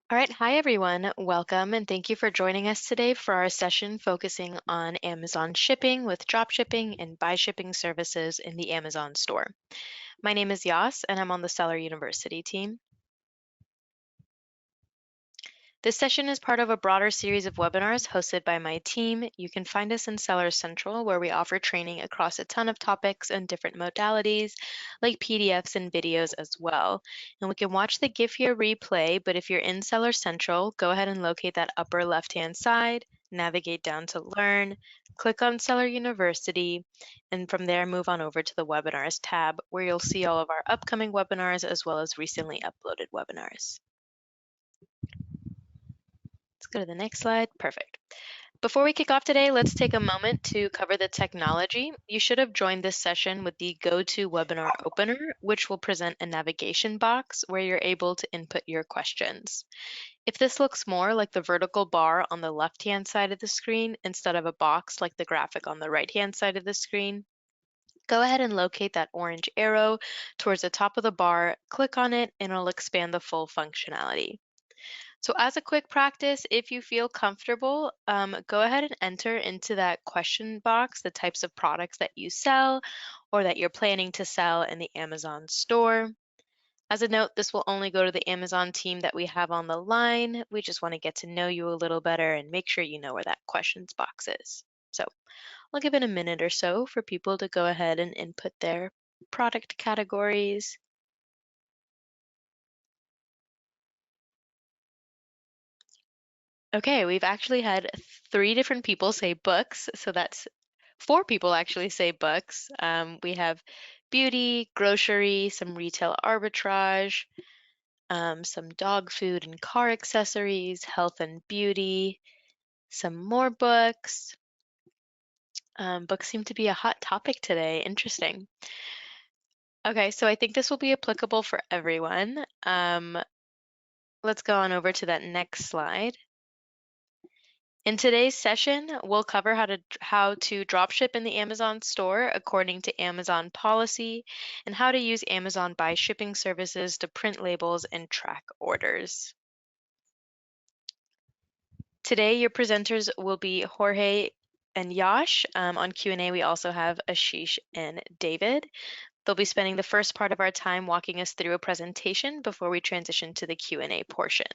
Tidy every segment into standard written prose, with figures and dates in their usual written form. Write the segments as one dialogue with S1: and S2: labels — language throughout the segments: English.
S1: All right, hi everyone. Welcome and thank you for joining us today for our session focusing on Amazon shipping with drop shipping and buy shipping services in the Amazon store. My name is Yas and I'm on the Seller University team. This session is part of a broader series of webinars hosted by my team. You can find us in Seller Central, where we offer training across a ton of topics and different modalities, like PDFs and videos as well. And we can watch the GIF here replay, but if you're in Seller Central, go ahead and locate that upper left-hand side, navigate down to Learn, click on Seller University, and from there move on over to the Webinars tab, where you'll see all of our upcoming webinars as well as recently uploaded webinars. Let's go to the next slide. Perfect. Before we kick off today, let's take a moment to cover the technology. You should have joined this session with the GoTo webinar opener, which will present a navigation box where you're able to input your questions. If this looks more like the vertical bar on the left-hand side of the screen instead of a box like the graphic on the right-hand side of the screen, go ahead and locate that orange arrow towards the top of the bar, click on it, and it'll expand the full functionality. So as a quick practice, if you feel comfortable, go ahead and enter into that question box the types of products that you sell or that you're planning to sell in the Amazon store. As a note, this will only go to the Amazon team that we have on the line. We just want to get to know you a little better and make sure you know where that questions box is. So I'll give it a minute or so for people to go ahead and input their product categories. Okay, we've actually had 3 different people say books, so that's 4 people actually say books. We have beauty, grocery, some retail arbitrage, some dog food and car accessories, health and beauty, some more books. Books seem to be a hot topic today. Interesting. Okay, so I think this will be applicable for everyone. Let's go on over to that next slide. In today's session, we'll cover how to dropship in the Amazon store according to Amazon policy and how to use Amazon buy shipping services to print labels and track orders. Today, your presenters will be Jorge and Yash. On Q&A, we also have Ashish and David. They'll be spending the first part of our time walking us through a presentation before we transition to the Q&A portion.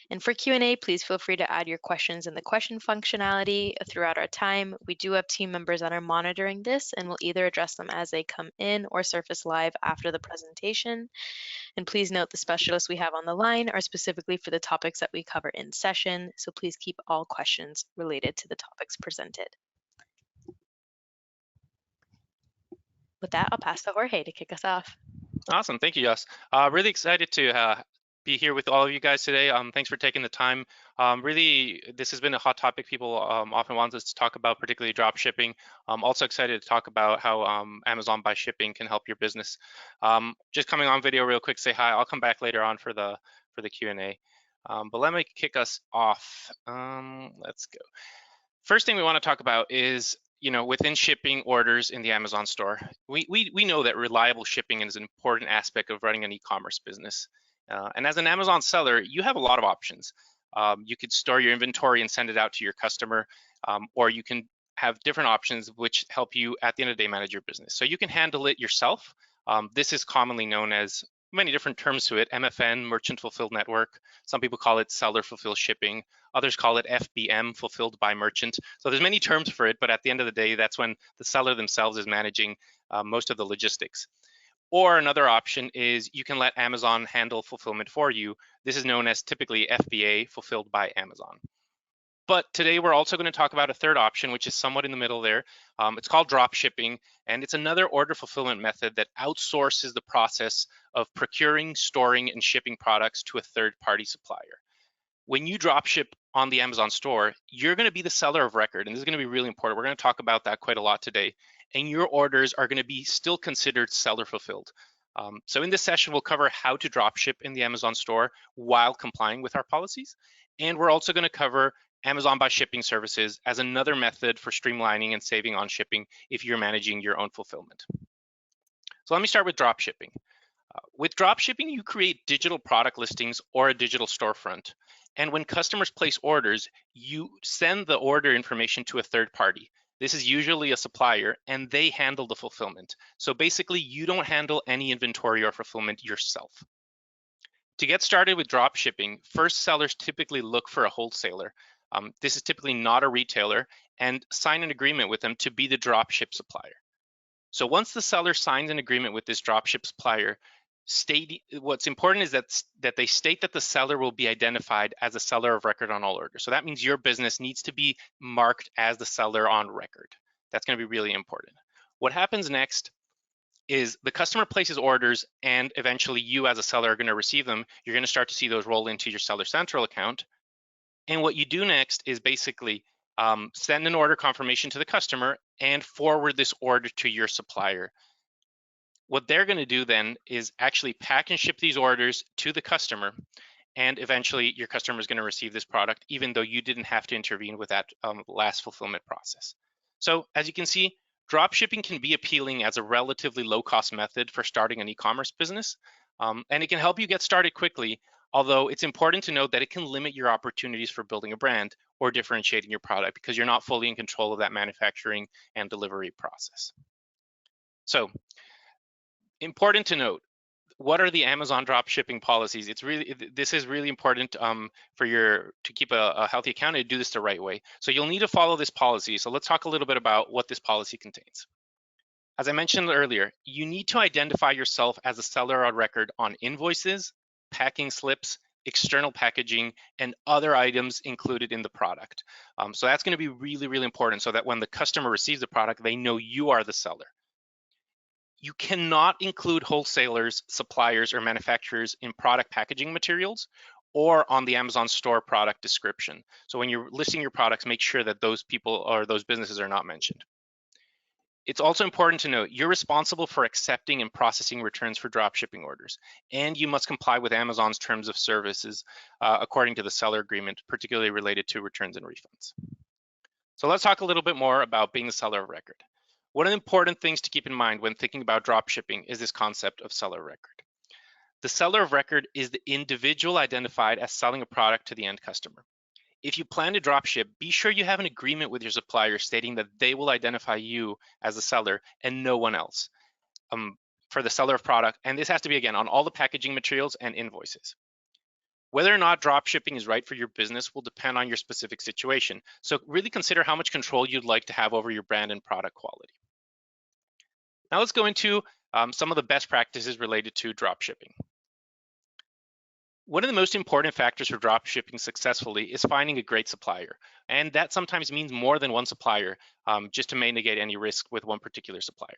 S1: And for Q&A, please feel free to add your questions in the question functionality throughout our time. We do have team members that are monitoring this and will either address them as they come in or surface live after the presentation. And please note the specialists we have on the line are specifically for the topics that we cover in session, so please keep all questions related to the topics presented. With that, I'll pass to Jorge to kick us off.
S2: Awesome, thank you, Yas. Really excited to be here with all of you guys today. Thanks for taking the time. Really, this has been a hot topic people often want us to talk about, particularly drop shipping. I'm also excited to talk about how Amazon buy shipping can help your business. Just coming on video real quick, say hi. I'll come back later on for the Q&A. But let me kick us off. Let's go. First thing we want to talk about is within shipping orders in the Amazon store, we know that reliable shipping is an important aspect of running an e-commerce business. And as an Amazon seller, you have a lot of options. You could store your inventory and send it out to your customer, or you can have different options which help you at the end of the day manage your business. So you can handle it yourself. This is commonly known as many different terms to it: MFN, Merchant Fulfilled Network. Some people call it Seller Fulfilled Shipping. Others call it FBM, Fulfilled by Merchant. So there's many terms for it, but at the end of the day, that's when the seller themselves is managing most of the logistics. Or another option is you can let Amazon handle fulfillment for you. This is known as typically FBA, Fulfilled by Amazon. But today we're also going to talk about a third option, which is somewhat in the middle there. It's called drop shipping, and it's another order fulfillment method that outsources the process of procuring, storing, and shipping products to a third-party supplier. When you drop ship on the Amazon store, you're going to be the seller of record, and this is going to be really important. We're going to talk about that quite a lot today, and your orders are going to be still considered seller fulfilled. So in this session, we'll cover how to drop ship in the Amazon store while complying with our policies, and we're also going to cover Amazon buy shipping services as another method for streamlining and saving on shipping if you're managing your own fulfillment. So let me start with drop shipping. With dropshipping, you create digital product listings or a digital storefront. And when customers place orders, you send the order information to a third party. This is usually a supplier, and they handle the fulfillment. So basically, you don't handle any inventory or fulfillment yourself. To get started with drop shipping, first sellers typically look for a wholesaler. This is typically not a retailer, and sign an agreement with them to be the drop ship supplier. So once the seller signs an agreement with this dropship supplier, what's important is that they state that the seller will be identified as a seller of record on all orders. So that means your business needs to be marked as the seller on record. That's going to be really important. What happens next is the customer places orders, and eventually you as a seller are going to receive them. You're going to start to see those roll into your Seller Central account. And what you do next is basically send an order confirmation to the customer and forward this order to your supplier. What they're going to do then is actually pack and ship these orders to the customer, and eventually your customer is going to receive this product, even though you didn't have to intervene with that last fulfillment process. So as you can see, drop shipping can be appealing as a relatively low-cost method for starting an e-commerce business, and it can help you get started quickly, although it's important to note that it can limit your opportunities for building a brand or differentiating your product because you're not fully in control of that manufacturing and delivery process. So important to note, what are the Amazon drop shipping policies? This is really important to keep a healthy account and do this the right way. So you'll need to follow this policy. So let's talk a little bit about what this policy contains. As I mentioned earlier, you need to identify yourself as a seller on record on invoices, packing slips, external packaging, and other items included in the product. So that's going to be really, really important so that when the customer receives the product, they know you are the seller. You cannot include wholesalers, suppliers, or manufacturers in product packaging materials or on the Amazon store product description. So when you're listing your products, make sure that those people or those businesses are not mentioned. It's also important to note you're responsible for accepting and processing returns for drop shipping orders, and you must comply with Amazon's terms of services according to the seller agreement, particularly related to returns and refunds. So let's talk a little bit more about being the seller of record. One of the important things to keep in mind when thinking about drop shipping is this concept of seller of record. The seller of record is the individual identified as selling a product to the end customer. If you plan to drop ship, be sure you have an agreement with your supplier stating that they will identify you as the seller and no one else for the seller of product. And this has to be, again, on all the packaging materials and invoices. Whether or not drop shipping is right for your business will depend on your specific situation. So really consider how much control you'd like to have over your brand and product quality. Now let's go into some of the best practices related to drop shipping. One of the most important factors for drop shipping successfully is finding a great supplier. And that sometimes means more than one supplier, just to mitigate any risk with one particular supplier.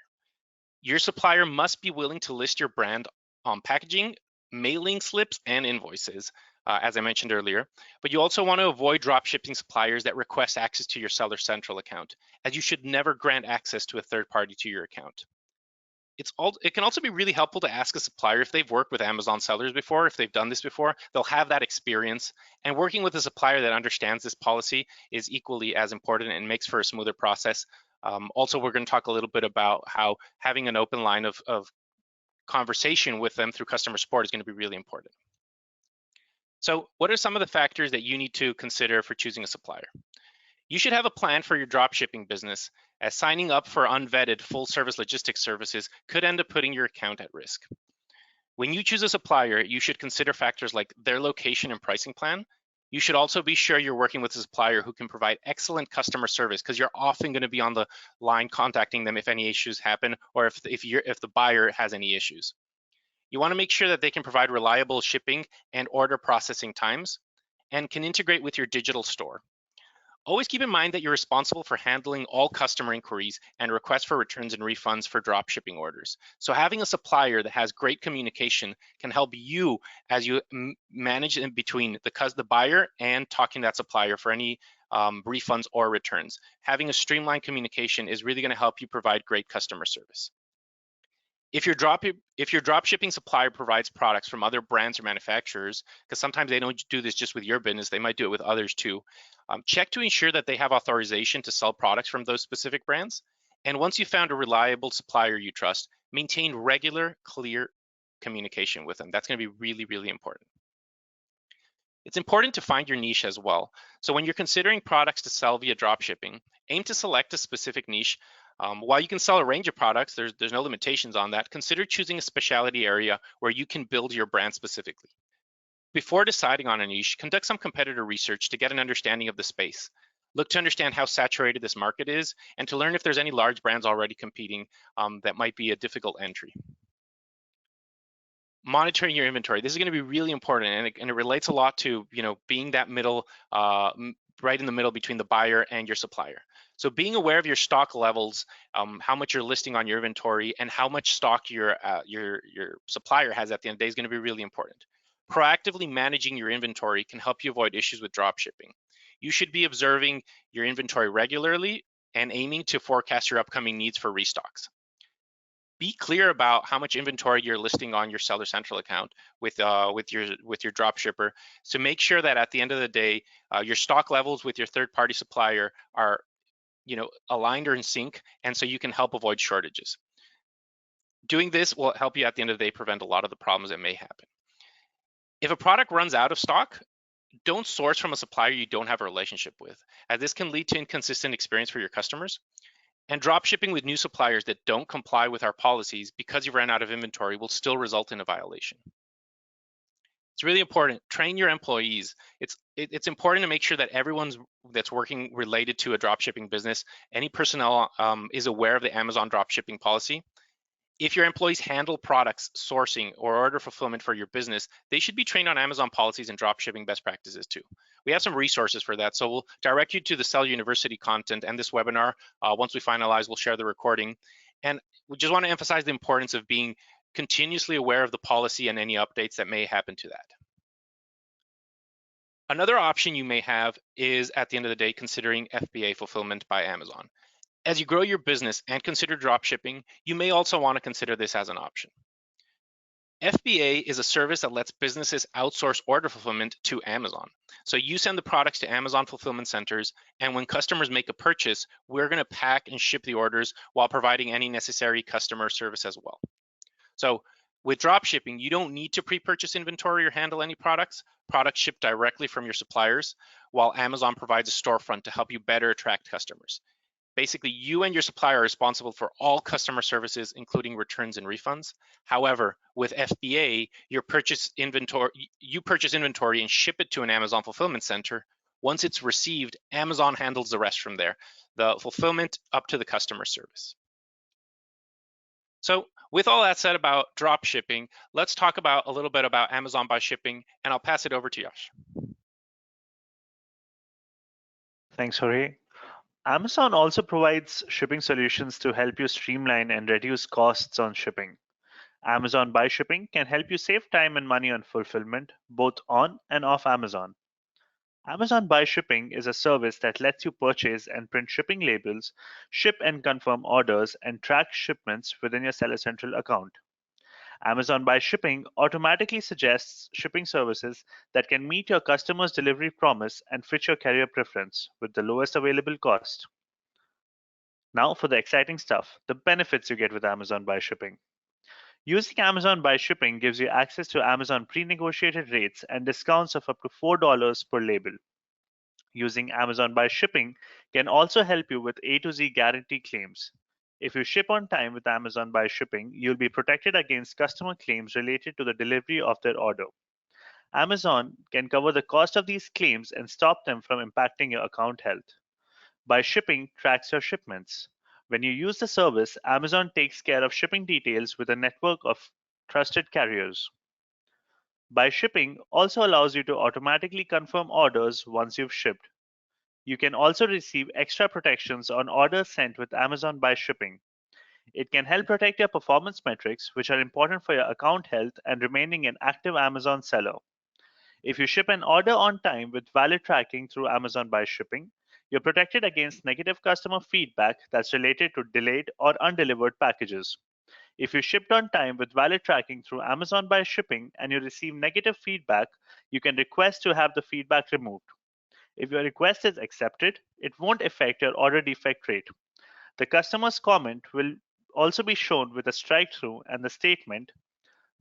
S2: Your supplier must be willing to list your brand on packaging, mailing slips, and invoices, as I mentioned earlier. But you also want to avoid drop shipping suppliers that request access to your Seller Central account, as you should never grant access to a third party to your account. It can also be really helpful to ask a supplier if they've worked with Amazon sellers before, if they've done this before, they'll have that experience. And working with a supplier that understands this policy is equally as important and makes for a smoother process. Also, we're going to talk a little bit about how having an open line of conversation with them through customer support is going to be really important. So what are some of the factors that you need to consider for choosing a supplier? You should have a plan for your drop shipping business, as signing up for unvetted full service logistics services could end up putting your account at risk. When you choose a supplier, you should consider factors like their location and pricing plan. You should also be sure you're working with a supplier who can provide excellent customer service, because you're often going to be on the line contacting them if any issues happen or if the buyer has any issues. You want to make sure that they can provide reliable shipping and order processing times and can integrate with your digital store. Always keep in mind that you're responsible for handling all customer inquiries and requests for returns and refunds for drop shipping orders. So having a supplier that has great communication can help you as you manage in between the buyer and talking to that supplier for any refunds or returns. Having a streamlined communication is really going to help you provide great customer service. If your drop shipping supplier provides products from other brands or manufacturers, because sometimes they don't do this just with your business, they might do it with others too, check to ensure that they have authorization to sell products from those specific brands. And once you've found a reliable supplier you trust, maintain regular, clear communication with them. That's going to be really, really important. It's important to find your niche as well. So when you're considering products to sell via dropshipping, aim to select a specific niche. While you can sell a range of products, there's no limitations on that. Consider choosing a specialty area where you can build your brand specifically. Before deciding on a niche, conduct some competitor research to get an understanding of the space. Look to understand how saturated this market is and to learn if there's any large brands already competing that might be a difficult entry. Monitoring your inventory. This is going to be really important, and it relates a lot to being that middle, right in the middle between the buyer and your supplier. So being aware of your stock levels, how much you're listing on your inventory, and how much stock your supplier has at the end of the day is going to be really important. Proactively managing your inventory can help you avoid issues with drop shipping. You should be observing your inventory regularly and aiming to forecast your upcoming needs for restocks. Be clear about how much inventory you're listing on your Seller Central account with your drop shipper. So make sure that at the end of the day, your stock levels with your third-party supplier are aligned or in sync, and so you can help avoid shortages. Doing this will help you at the end of the day prevent a lot of the problems that may happen. If a product runs out of stock, don't source from a supplier you don't have a relationship with, as this can lead to inconsistent experience for your customers. And drop shipping with new suppliers that don't comply with our policies because you ran out of inventory will still result in a violation. It's really important. Train your employees. It's important to make sure that everyone that's working related to a drop shipping business, any personnel is aware of the Amazon drop shipping policy. If your employees handle products, sourcing, or order fulfillment for your business, they should be trained on Amazon policies and drop shipping best practices too. We have some resources for that, so we'll direct you to the Sell University content and this webinar. Once we finalize, we'll share the recording. And we just want to emphasize the importance of being continuously aware of the policy and any updates that may happen to that. Another option you may have is, at the end of the day, considering FBA fulfillment by Amazon. As you grow your business and consider drop shipping, you may also want to consider this as an option. FBA is a service that lets businesses outsource order fulfillment to Amazon. So you send the products to Amazon fulfillment centers, and when customers make a purchase, we're going to pack and ship the orders while providing any necessary customer service as well. So with drop shipping, you don't need to pre-purchase inventory or handle any products. Products ship directly from your suppliers, while Amazon provides a storefront to help you better attract customers. Basically, you and your supplier are responsible for all customer services, including returns and refunds. However, with FBA, you purchase inventory and ship it to an Amazon fulfillment center. Once it's received, Amazon handles the rest from there, the fulfillment up to the customer service. So with all that said about drop shipping, let's talk about a little bit about Amazon by shipping, and I'll pass it over to Yash.
S3: Thanks, Jorge. Amazon also provides shipping solutions to help you streamline and reduce costs on shipping. Amazon Buy Shipping can help you save time and money on fulfillment, both on and off Amazon. Amazon Buy Shipping is a service that lets you purchase and print shipping labels, ship and confirm orders, and track shipments within your Seller Central account. Amazon Buy Shipping automatically suggests shipping services that can meet your customer's delivery promise and fit your carrier preference with the lowest available cost. Now for the exciting stuff, the benefits you get with Amazon Buy Shipping. Using Amazon Buy Shipping gives you access to Amazon pre-negotiated rates and discounts of up to $4 per label. Using Amazon Buy Shipping can also help you with A to Z guarantee claims. If you ship on time with Amazon Buy Shipping, you'll be protected against customer claims related to the delivery of their order. Amazon can cover the cost of these claims and stop them from impacting your account health. Buy Shipping tracks your shipments. When you use the service, Amazon takes care of shipping details with a network of trusted carriers. Buy Shipping also allows you to automatically confirm orders once you've shipped. You can also receive extra protections on orders sent with Amazon Buy Shipping. It can help protect your performance metrics, which are important for your account health and remaining an active Amazon seller. If you ship an order on time with valid tracking through Amazon Buy Shipping, you're protected against negative customer feedback that's related to delayed or undelivered packages. If you shipped on time with valid tracking through Amazon Buy Shipping and you receive negative feedback, you can request to have the feedback removed. If your request is accepted, it won't affect your order defect rate. The customer's comment will also be shown with a strike through and the statement,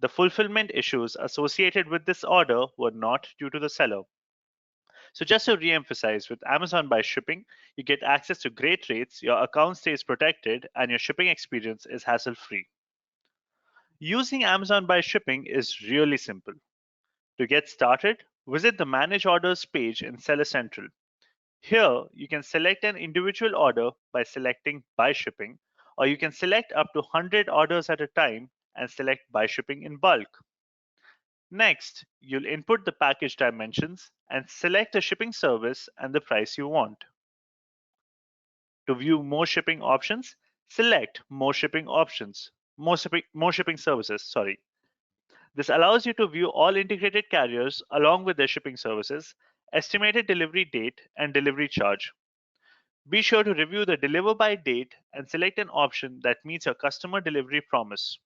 S3: The fulfillment issues associated with this order were not due to the seller. So just to re-emphasize, with Amazon by Shipping, you get access to great rates, your account stays protected, and your shipping experience is hassle-free. Using Amazon by Shipping is really simple. To get started, visit the Manage Orders page in Seller Central. Here, you can select an individual order by selecting By Shipping, or you can select up to 100 orders at a time and select By Shipping in bulk. Next, you'll input the package dimensions and select the shipping service and the price you want. To view more shipping options, select More shipping options, more shipping services, sorry. This allows you to view all integrated carriers along with their shipping services, estimated delivery date, and delivery charge. Be sure to review the deliver by date and select an option that meets your customer delivery promise.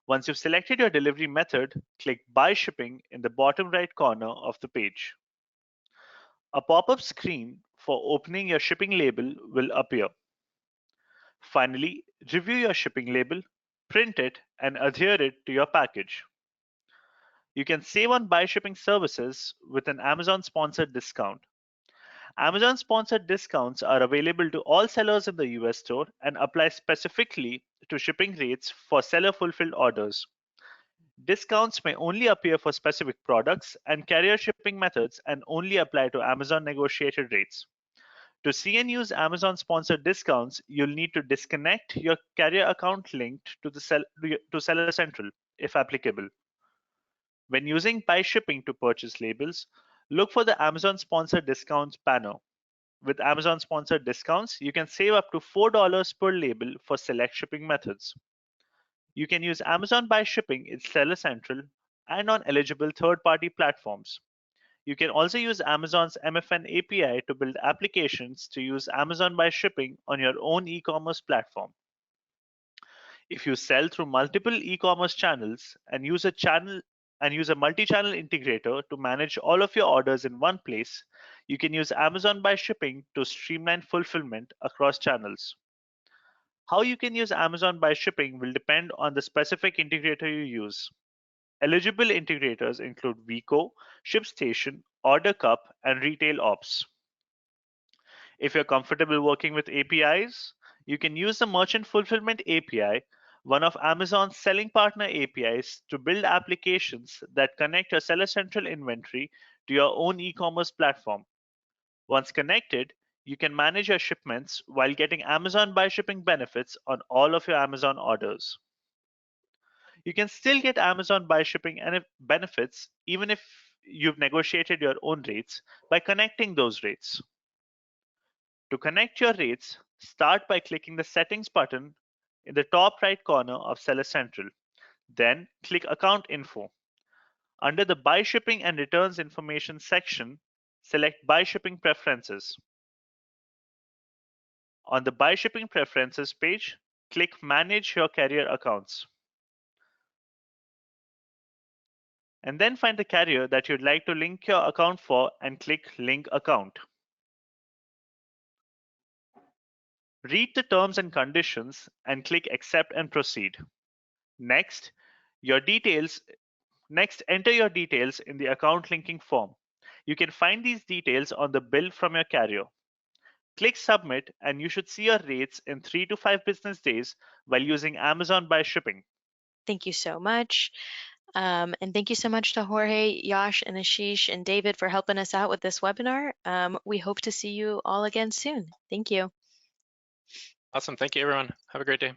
S3: Once you've selected your delivery method, click Buy Shipping in the bottom right corner of the page. A pop-up screen for opening your shipping label will appear. Finally, review your shipping label, print it, and adhere it to your package. You can save on Buy Shipping services with an Amazon sponsored discount. Amazon sponsored discounts are available to all sellers in the US store and apply specifically to shipping rates for seller fulfilled orders. Discounts may only appear for specific products and carrier shipping methods and only apply to Amazon negotiated rates. To see and use Amazon sponsored discounts, you'll need to disconnect your carrier account linked to to Seller Central, if applicable. When using Buy Shipping to purchase labels, look for the Amazon sponsored discounts banner. With Amazon sponsored discounts, you can save up to $4 per label for select shipping methods. You can use Amazon by Shipping in Seller Central and on eligible third-party platforms. You can also use Amazon's MFN API to build applications to use Amazon by Shipping on your own e-commerce platform. If you sell through multiple e-commerce channels and use a multi-channel integrator to manage all of your orders in one place, you can use Amazon by Shipping to streamline fulfillment across channels. How you can use Amazon by Shipping will depend on the specific integrator you use. Eligible integrators include Vico, ShipStation, OrderCup, and Retail Ops. If you're comfortable working with APIs, you can use the Merchant Fulfillment API, one of Amazon's selling partner APIs, to build applications that connect your Seller Central inventory to your own e-commerce platform. Once connected, you can manage your shipments while getting Amazon by Shipping benefits on all of your Amazon orders. You can still get Amazon by Shipping and benefits even if you've negotiated your own rates by connecting those rates. To connect your rates, start by clicking the Settings button in the top right corner of Seller Central. Then click Account Info. Under the Buy Shipping and Returns Information section, select Buy Shipping Preferences. On the Buy Shipping Preferences page, click Manage Your Carrier Accounts. And then find the carrier that you'd like to link your account for and click Link Account. Read the terms and conditions and click Accept and Proceed. Next, enter your details in the account linking form. You can find these details on the bill from your carrier. Click Submit and you should see your rates in 3 to 5 business days while using Amazon by Shipping.
S1: Thank you so much. And thank you so much to Jorge, Yash, and Ashish and David for helping us out with this webinar. We hope to see you all again soon. Thank you.
S2: Awesome. Thank you, everyone. Have a great day.